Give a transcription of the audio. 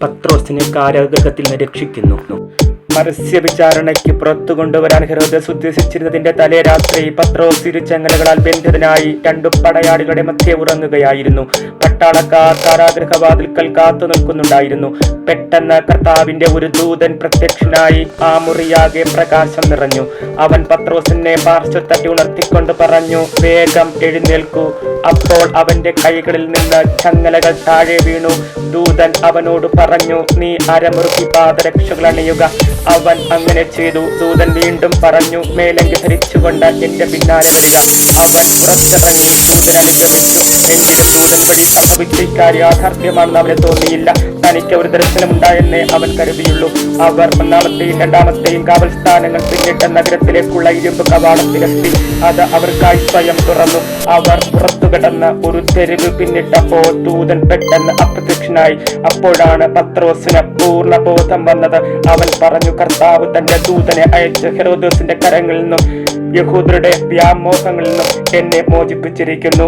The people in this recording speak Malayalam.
പത്രോസിനെ കാരാഗൃഹത്തിൽ നിന്ന് രക്ഷിക്കുന്നു. പരസ്യ വിചാരണയ്ക്ക് പുറത്തു കൊണ്ടുവരാൻ ഹെരോദസ് ഉദ്ദേശിച്ചിരുന്നതിന്റെ തലേ രാത്രി പത്രോസ് ഇരുചങ്ങലകളാൽ ബന്ധിതനായി രണ്ടു പടയാളികളുടെ മധ്യേ ഉറങ്ങുകയായിരുന്നു. പട്ടാളക്കാർ കാരാഗൃഹവാതിൽക്കൽ കാത്തു നിൽക്കുന്നുണ്ടായിരുന്നു. പെട്ടെന്ന് കർത്താവിന്റെ ഒരു ദൂതൻ പ്രത്യക്ഷനായി ആ മുറിയാകെ പ്രകാശം നിറഞ്ഞു. അവൻ പത്രോസിനെ പാർശ്വത്തട്ടി ഉണർത്തിക്കൊണ്ട് പറഞ്ഞു, വേഗം എഴുന്നേൽക്കൂ. അപ്പോൾ അവന്റെ കൈകളിൽ നിന്ന് ചങ്ങലകൾ താഴെ വീണു. ദൂതൻ അവനോട് പറഞ്ഞു, നീ അരമുറുക്കി പാദരക്ഷകൾ അണിയുക. അവൻ അങ്ങനെ ചെയ്തു. ദൂതൻ വീണ്ടും പറഞ്ഞു, മേലങ്കി ധരിച്ചുകൊണ്ട് എന്റെ പിന്നാലെ വരിക. അവൻ പുറത്തിറങ്ങി ദൂതൻ അനുഗമിച്ചു. എങ്കിലും ദൂതൻ വഴി സംഭവിച്ച ഇക്കാര്യം യാഥാർത്ഥ്യമാണെന്ന് അവന് തോന്നിയില്ല. തനിക്ക് ഒരു ദർശനമുണ്ടായെന്നേ അവൻ കരുതിയുള്ളൂ. അവർ ഒന്നാമത്തെയും രണ്ടാമത്തെയും കാവൽ സ്ഥാനങ്ങൾ പിന്നിട്ട നഗരത്തിലേക്കുള്ള ഇരുമ്പ് കവാടത്തിലെത്തി. അത് അവർക്കായി സ്വയം തുറന്നു. അവർ പുറത്തു കിടന്ന് ഒരു തെരുവ് പിന്നിട്ടപ്പോൾ ദൂതൻ പെട്ടെന്ന് അപ്രത്യക്ഷനായി. അപ്പോഴാണ് പത്രോസിന് പൂർണ്ണ ബോധം വന്നത്. അവൻ പറഞ്ഞു, കർത്താവ് തന്റെ ദൂതനെ അയച്ച് ഹെരോദോസിന്റെ കരങ്ങളിൽ നിന്നും യഹൂദരുടെ വ്യാമോഹങ്ങളിൽ നിന്നും എന്നെ മോചിപ്പിച്ചിരിക്കുന്നു.